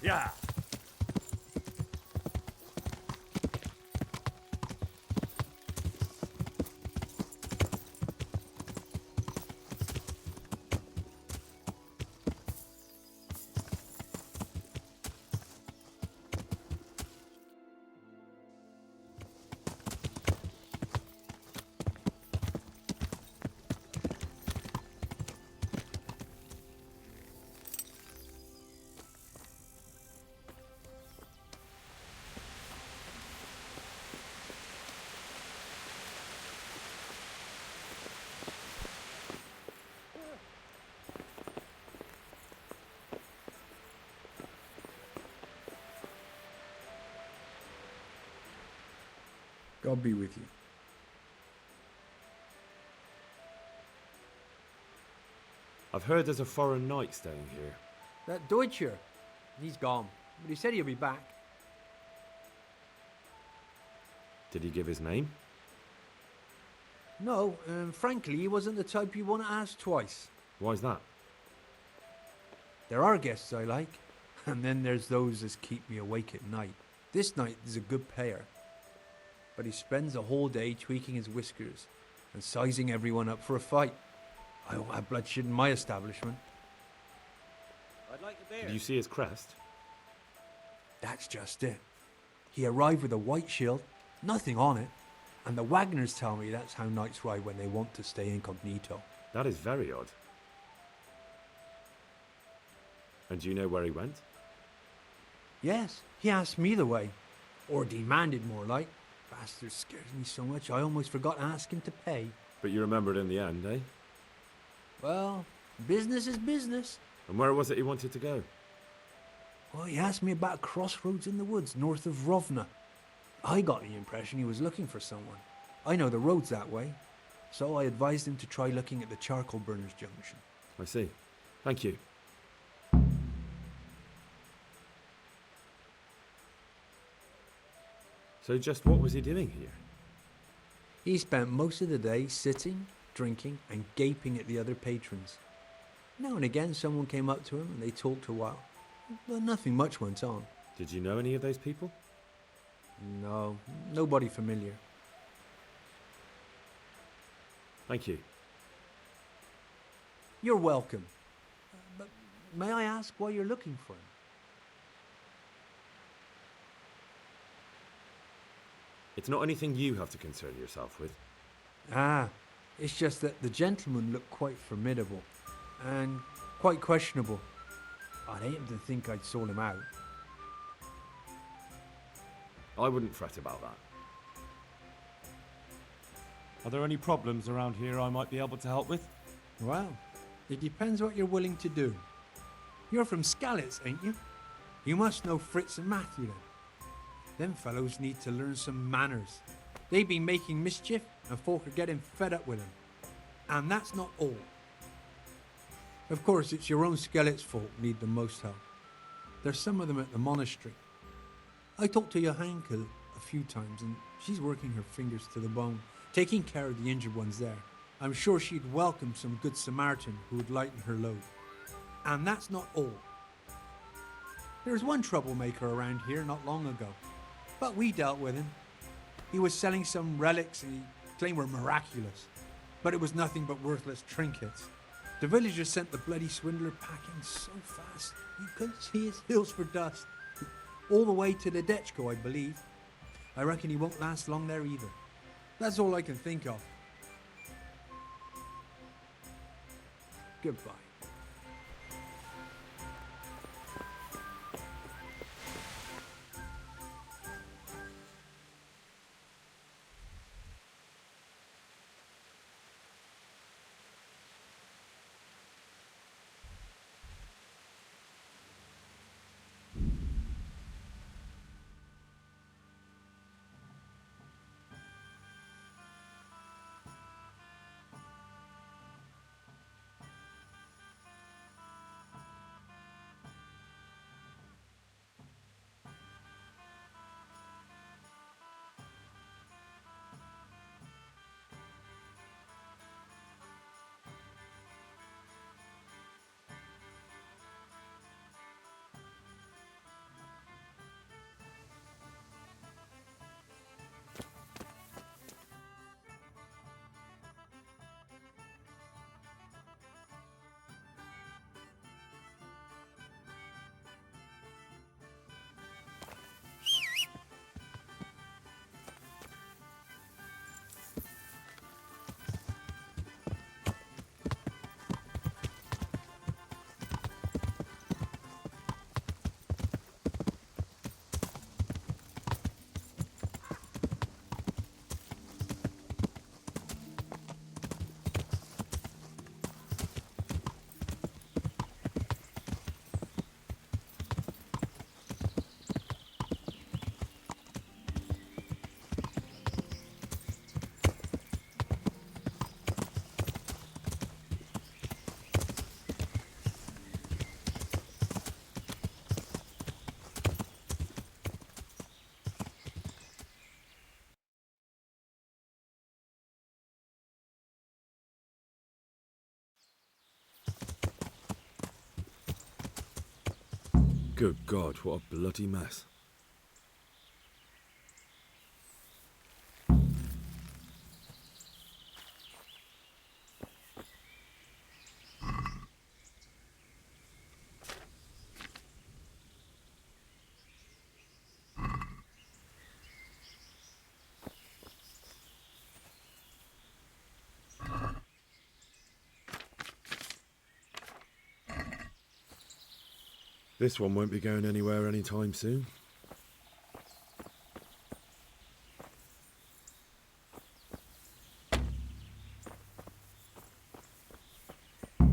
Yeah. God be with you. I've heard there's a foreign knight staying here. That Deutscher. He's gone, but he said he'll be back. Did he give his name? No, frankly, he wasn't the type you want to ask twice. Why's that? There are guests I like, and then there's those that keep me awake at night. This night is a good payer, but he spends the whole day tweaking his whiskers and sizing everyone up for a fight. I don't have bloodshed in my establishment. I'd like a beer. Did you see his crest? That's just it. He arrived with a white shield, nothing on it, and the Wagners tell me that's how knights ride when they want to stay incognito. That is very odd. And do you know where he went? Yes, he asked me the way. Or demanded, more like. Bastard scares me so much I almost forgot to ask him to pay. But you remembered in the end, eh? Well, business is business. And where was it he wanted to go? Well, he asked me about a crossroads in the woods north of Rovna. I got the impression he was looking for someone. I know the road's that way, so I advised him to try looking at the charcoal burners junction. I see. Thank you. So just what was he doing here? He spent most of the day sitting, drinking, and gaping at the other patrons. Now and again someone came up to him and they talked a while, but nothing much went on. Did you know any of those people? No, nobody familiar. Thank you. You're welcome. But may I ask why you're looking for him? It's not anything you have to concern yourself with. Ah, it's just that the gentleman looked quite formidable and quite questionable. I'd hate him to think I'd sold him out. I wouldn't fret about that. Are there any problems around here I might be able to help with? Well, it depends what you're willing to do. You're from Skalitz, ain't you? You must know Fritz and Matthew then. Them fellows need to learn some manners. They be making mischief and folk are getting fed up with them. And that's not all. Of course, it's your own Skalitz folk need the most help. There's some of them at the monastery. I talked to Johanka a few times and she's working her fingers to the bone, taking care of the injured ones there. I'm sure she'd welcome some good Samaritan who would lighten her load. And that's not all. There was one troublemaker around here not long ago, but we dealt with him. He was selling some relics and he claimed were miraculous, but it was nothing but worthless trinkets. The villagers sent the bloody swindler packing so fast you couldn't see his heels for dust. All the way to the Dechko, I believe. I reckon he won't last long there either. That's all I can think of. Goodbye. Good God, what a bloody mess. This one won't be going anywhere anytime soon.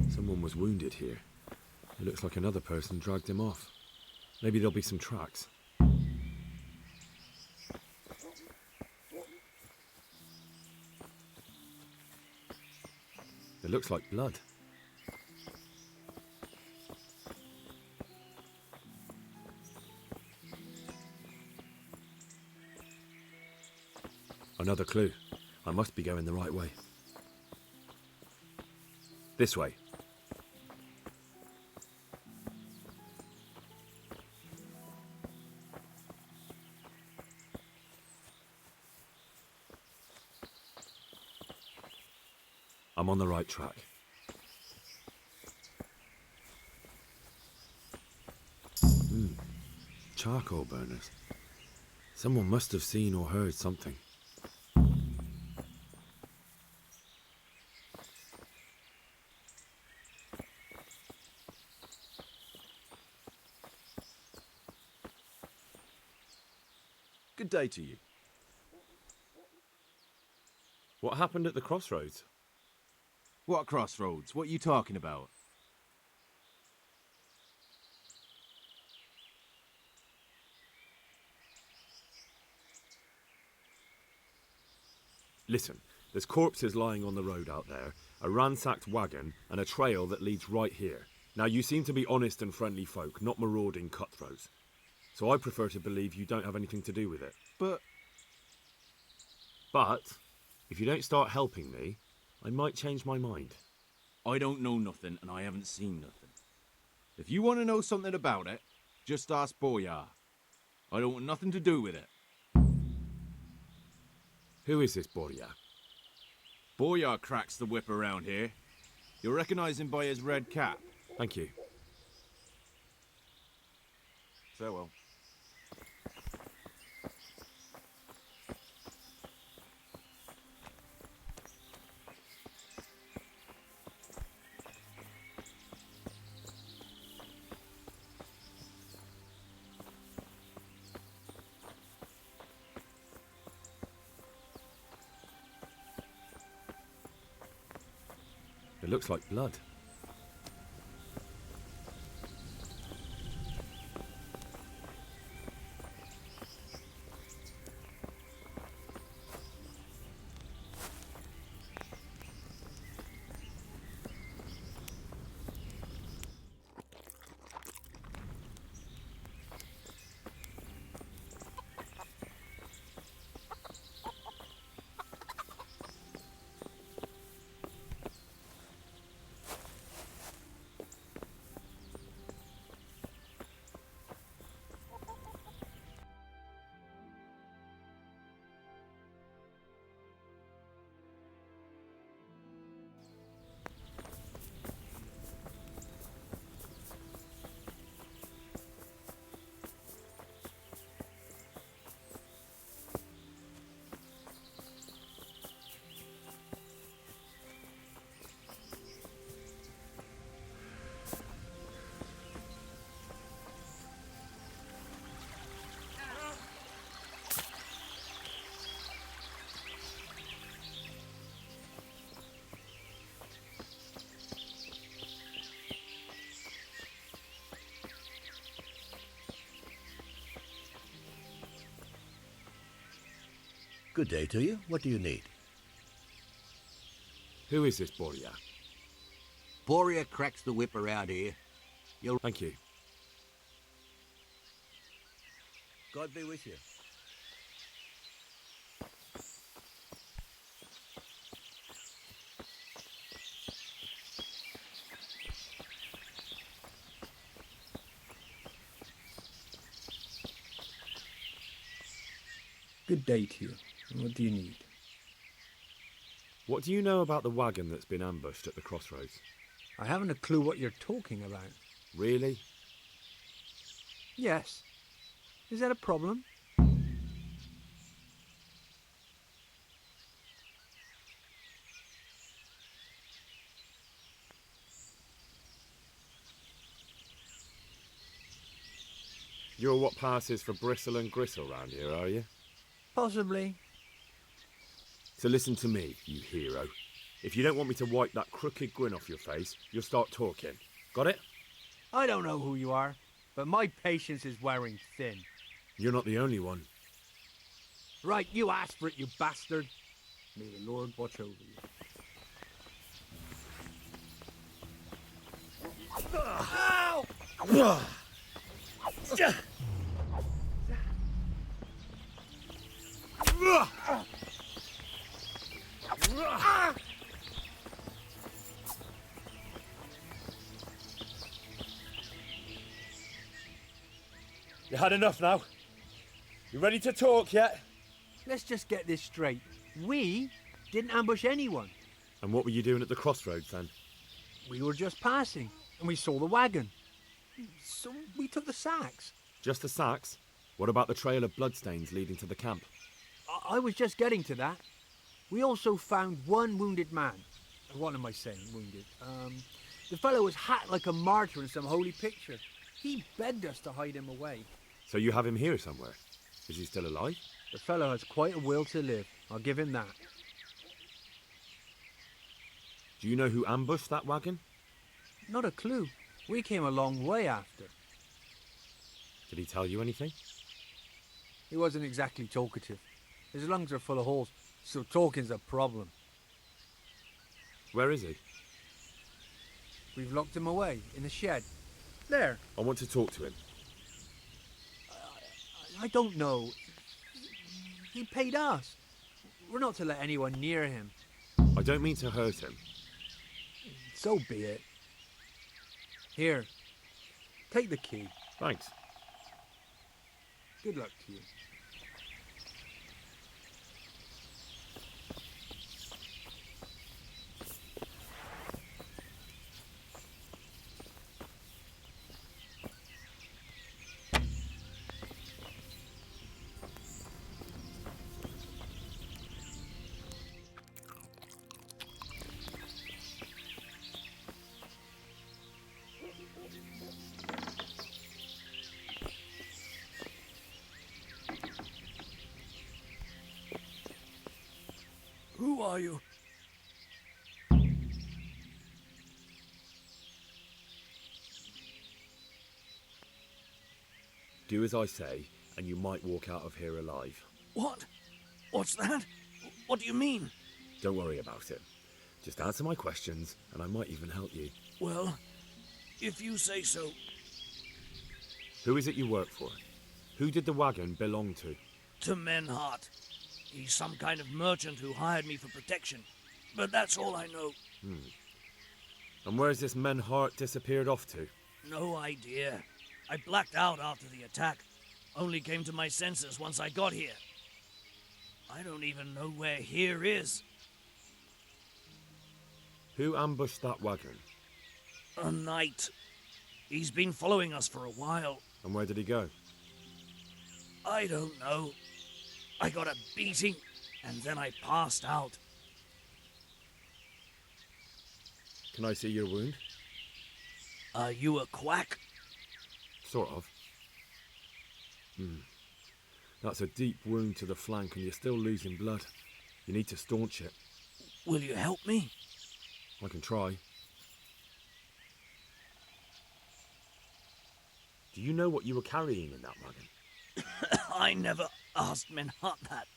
Someone was wounded here. It looks like another person dragged him off. Maybe there'll be some tracks. It looks like blood. Another clue. I must be going the right way. This way. I'm on the right track. Charcoal burners. Someone must have seen or heard something. Good day to you. What happened at the crossroads? What crossroads? What are you talking about? Listen, there's corpses lying on the road out there, a ransacked wagon, and a trail that leads right here. Now, you seem to be honest and friendly folk, not marauding cutthroats. So I prefer to believe you don't have anything to do with it. But if you don't start helping me, I might change my mind. I don't know nothing and I haven't seen nothing. If you want to know something about it, just ask Boyar. I don't want nothing to do with it. Who is this Boria? Boyar cracks the whip around here. You'll recognize him by his red cap. Thank you. Farewell. It looks like blood. Good day to you. What do you need? Who is this Boria? Boria cracks the whip around here. Thank you. God be with you. Good day to you. And what do you need? What do you know about the wagon that's been ambushed at the crossroads? I haven't a clue what you're talking about. Really? Yes. Is that a problem? You're what passes for bristle and gristle round here, are you? Possibly. So listen to me, you hero. If you don't want me to wipe that crooked grin off your face, you'll start talking. Got it? I don't know who you are, but my patience is wearing thin. You're not the only one. Right, you asked for it, you bastard. May the Lord watch over you. You had enough now? You ready to talk yet? Let's just get this straight. We didn't ambush anyone. And what were you doing at the crossroads then? We were just passing, and we saw the wagon. So we took the sacks. Just the sacks? What about the trail of bloodstains leading to the camp? I was just getting to that. We also found one wounded man. What am I saying, wounded? The fellow was hacked like a martyr in some holy picture. He begged us to hide him away. So you have him here somewhere? Is he still alive? The fellow has quite a will to live. I'll give him that. Do you know who ambushed that wagon? Not a clue. We came a long way after. Did he tell you anything? He wasn't exactly talkative. His lungs are full of holes, so talking's a problem. Where is he? We've locked him away in the shed. There. I want to talk to him. I don't know. He paid us. We're not to let anyone near him. I don't mean to hurt him. So be it. Here. Take the key. Thanks. Good luck to you. Who are you? Do as I say, and you might walk out of here alive. What? What's that? What do you mean? Don't worry about it. Just answer my questions, and I might even help you. Well, if you say so. Who is it you work for? Who did the wagon belong to? To Menhart. He's some kind of merchant who hired me for protection. But that's all I know. And where's this Menhart disappeared off to? No idea. I blacked out after the attack. Only came to my senses once I got here. I don't even know where here is. Who ambushed that wagon? A knight. He's been following us for a while. And where did he go? I don't know. I got a beating, and then I passed out. Can I see your wound? Are you a quack? Sort of. That's a deep wound to the flank and you're still losing blood. You need to staunch it. Will you help me? I can try. Do you know what you were carrying in that wagon? I never asked Menhart that.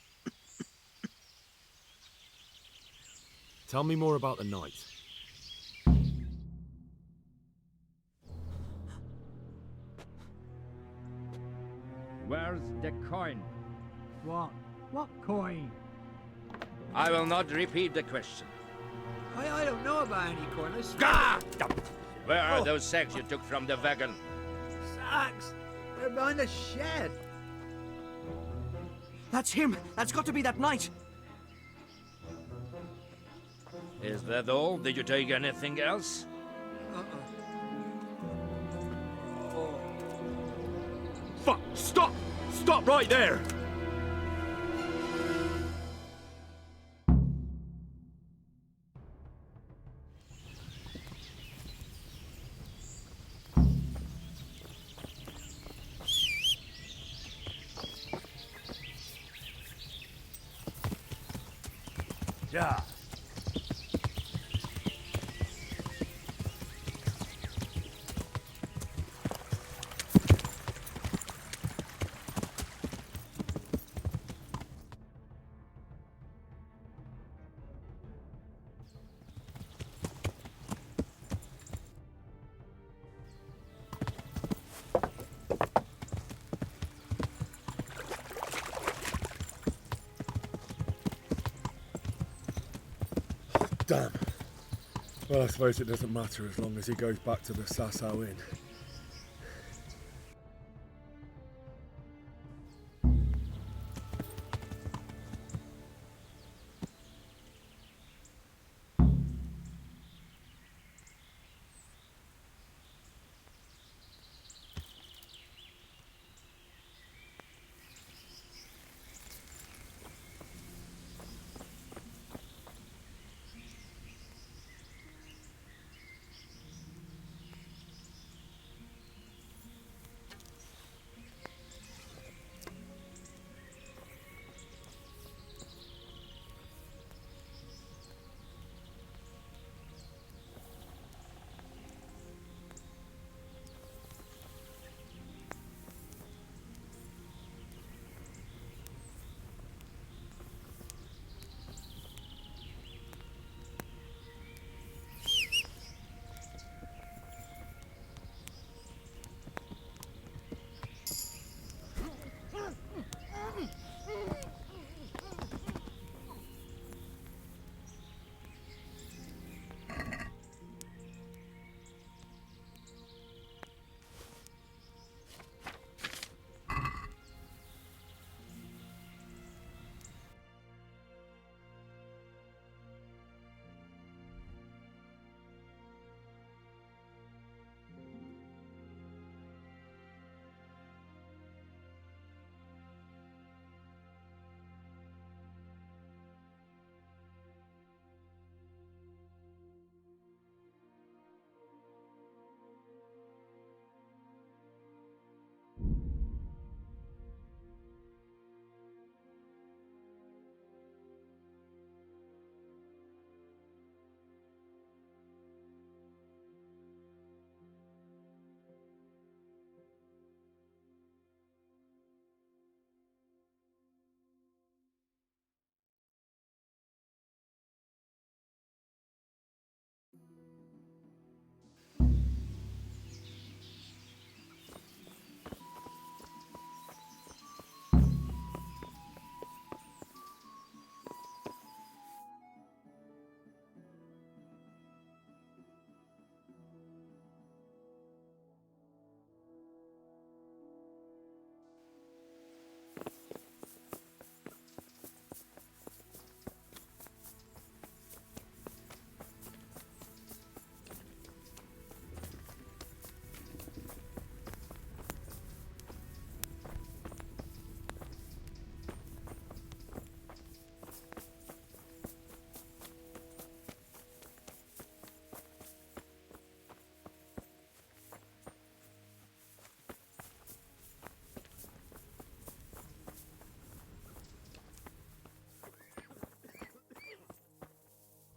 Tell me more about the night. Where's the coin? What? What coin? I will not repeat the question. I don't know about any coin. I swear. Gah! Where are those sacks you took from the wagon? Sacks! They're behind the shed. That's him! That's got to be that knight! Is that all? Did you take anything else? Fuck! Stop! Stop right there! Yeah. Damn. Well, I suppose it doesn't matter as long as he goes back to the Sasau Inn.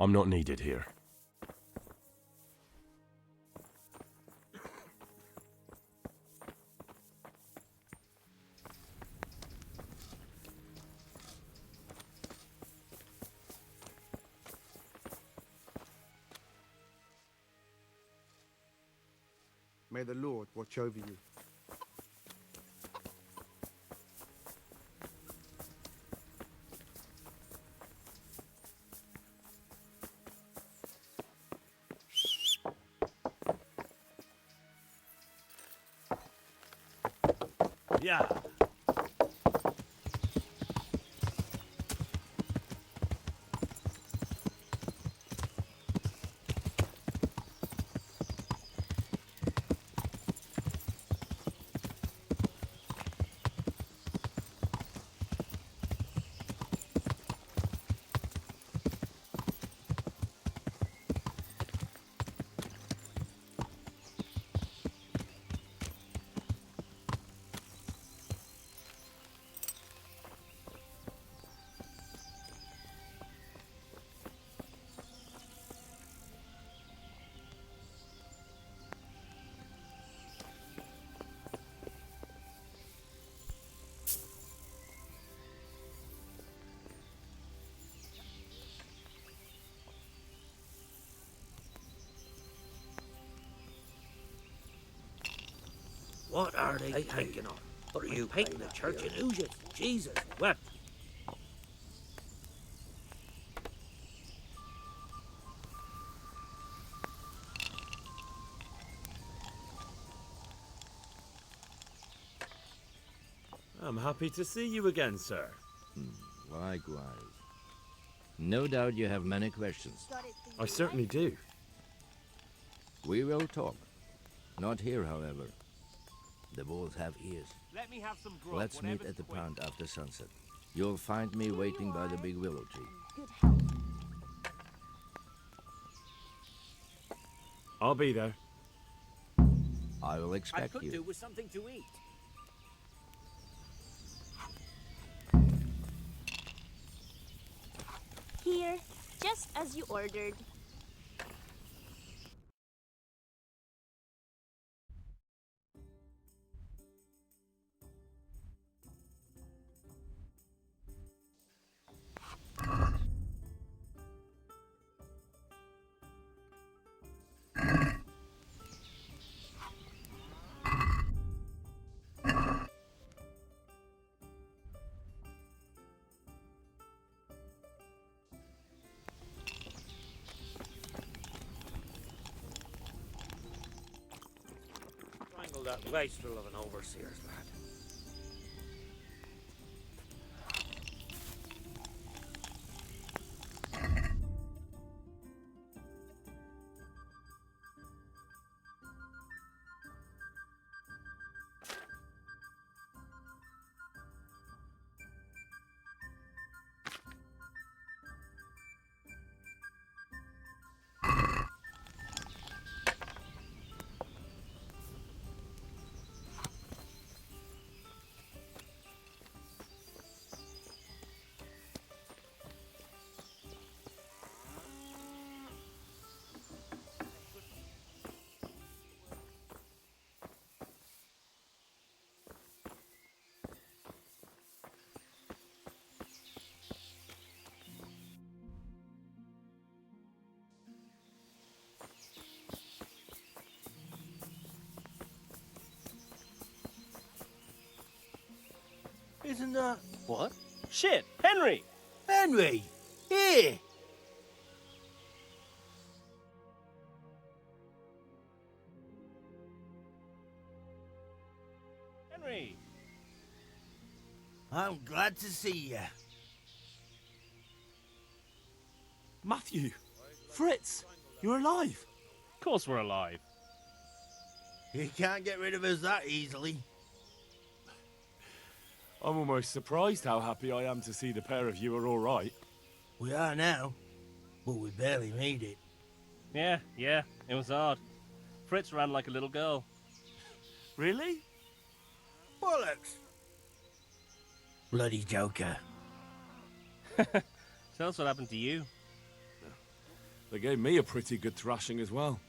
I'm not needed here. May the Lord watch over you. Yeah. What are they thinking of? What are you painting the church in oozes? Jesus, what? I'm happy to see you again, sir. Likewise. No doubt you have many questions. I certainly do. We will talk. Not here, however. The wolves have ears. Let me have some grub. Let's meet at the pond after sunset. You'll find me waiting by the big willow tree. Good health. I'll be there. I will I expect could you. do with something to eat. Here, just as you ordered. Strangle that wastrel of an overseer's lad. Isn't that... What? Shit! Henry! Henry! Here! Henry! I'm glad to see you. Matthew! Fritz! You're alive! Of course we're alive. You can't get rid of us that easily. I'm almost surprised how happy I am to see the pair of you are all right. We are now, but we barely made it. Yeah, it was hard. Fritz ran like a little girl. Really? Bollocks! Bloody joker. Tell us what happened to you. They gave me a pretty good thrashing as well.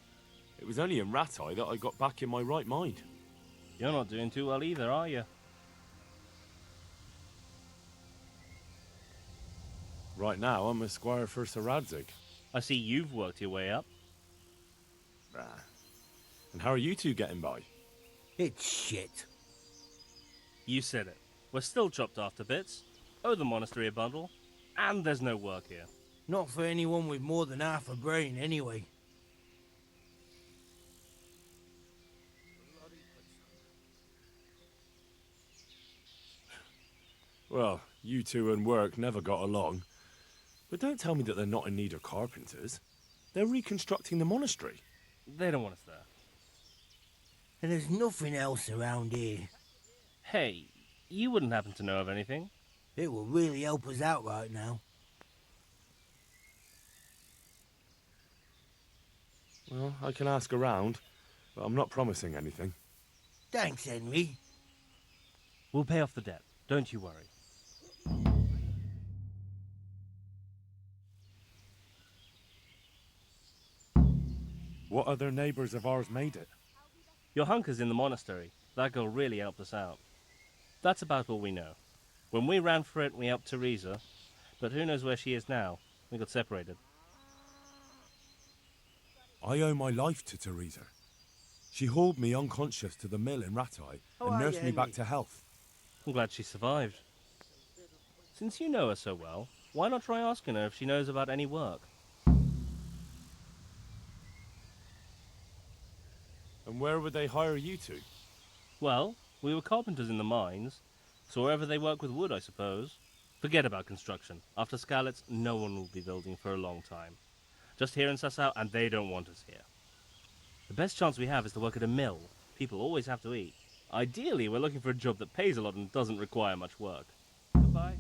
It was only in Rattay that I got back in my right mind. You're not doing too well either, are you? Right now, I'm a squire for Sir Radzig. I see you've worked your way up. And how are you two getting by? It's shit. You said it. We're still chopped off to bits. Owe the monastery a bundle. And there's no work here. Not for anyone with more than half a brain, anyway. Well, you two and work never got along. But don't tell me that they're not in need of carpenters. They're reconstructing the monastery. They don't want us there. And there's nothing else around here. Hey, you wouldn't happen to know of anything? It will really help us out right now. Well, I can ask around, but I'm not promising anything. Thanks, Henry. We'll pay off the debt. Don't you worry. What other neighbours of ours made it? Your hunker's in the monastery. That girl really helped us out. That's about all we know. When we ran for it, we helped Teresa. But who knows where she is now? We got separated. I owe my life to Teresa. She hauled me unconscious to the mill in Ratai and nursed me back to health. I'm glad she survived. Since you know her so well, why not try asking her if she knows about any work? And where would they hire you to? Well, we were carpenters in the mines, so wherever they work with wood, I suppose. Forget about construction. After Skalitz, no one will be building for a long time. Just here in Sasau, and they don't want us here. The best chance we have is to work at a mill. People always have to eat. Ideally, we're looking for a job that pays a lot and doesn't require much work. Goodbye.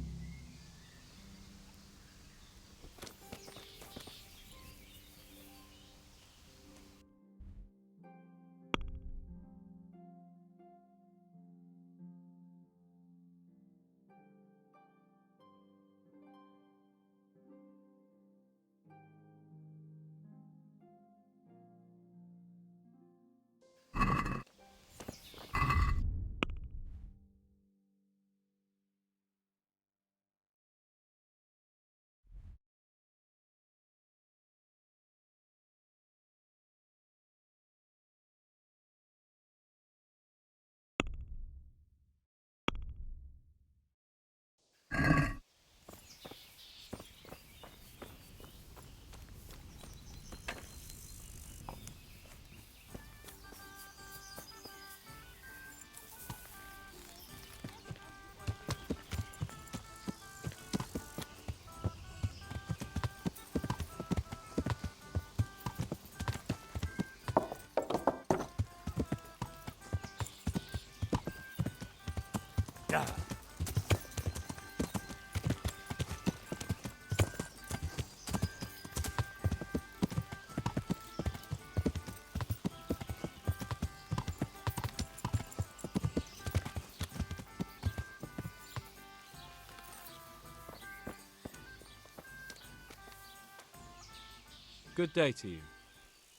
Good day to you.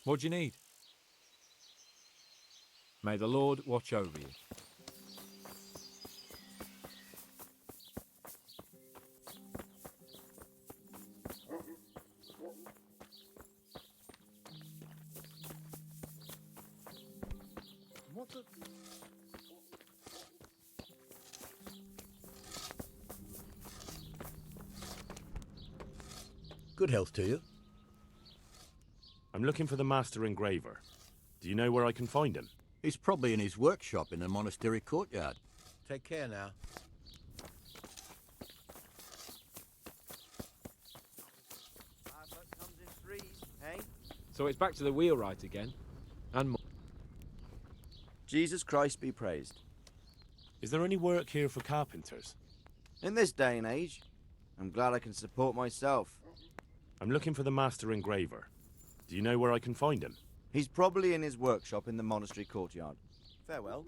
What do you need? May the Lord watch over you. What the... Good health to you. I'm looking for the master engraver. Do you know where I can find him? He's probably in his workshop in the monastery courtyard. Take care now. Comes in threes, eh? So it's back to the wheelwright again. And more. Jesus Christ be praised. Is there any work here for carpenters? In this day and age, I'm glad I can support myself. I'm looking for the master engraver. Do you know where I can find him? He's probably in his workshop in the monastery courtyard. Farewell.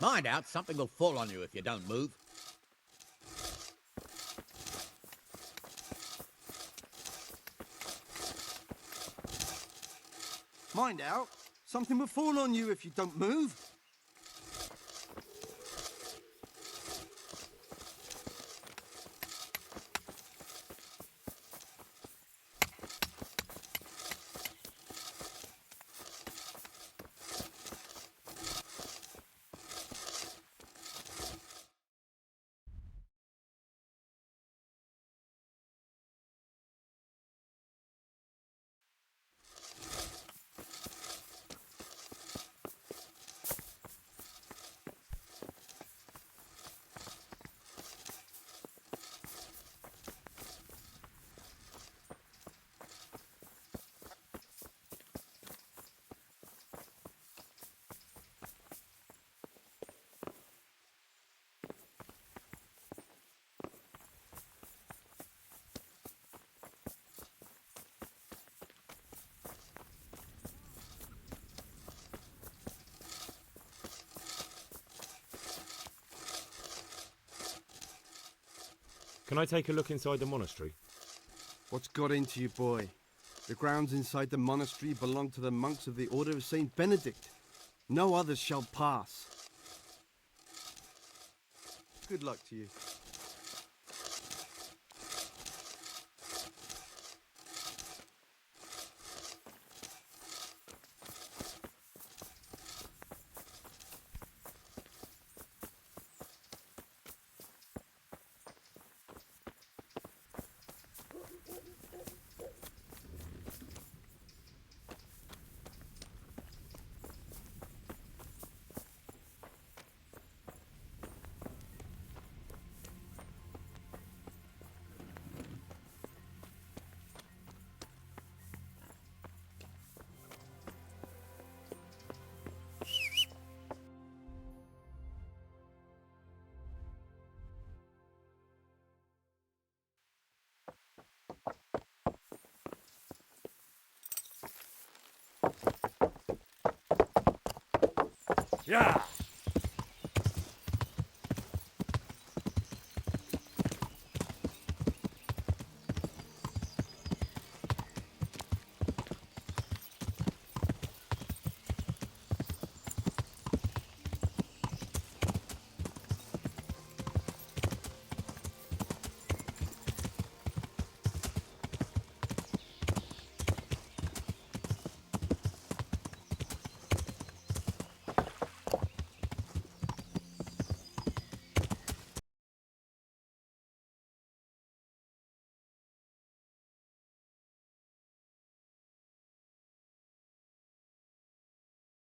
Mind out, something will fall on you if you don't move. Mind out, something will fall on you if you don't move. Can I take a look inside the monastery? What's got into you, boy? The grounds inside the monastery belong to the monks of the Order of Saint Benedict. No others shall pass. Good luck to you. Yeah!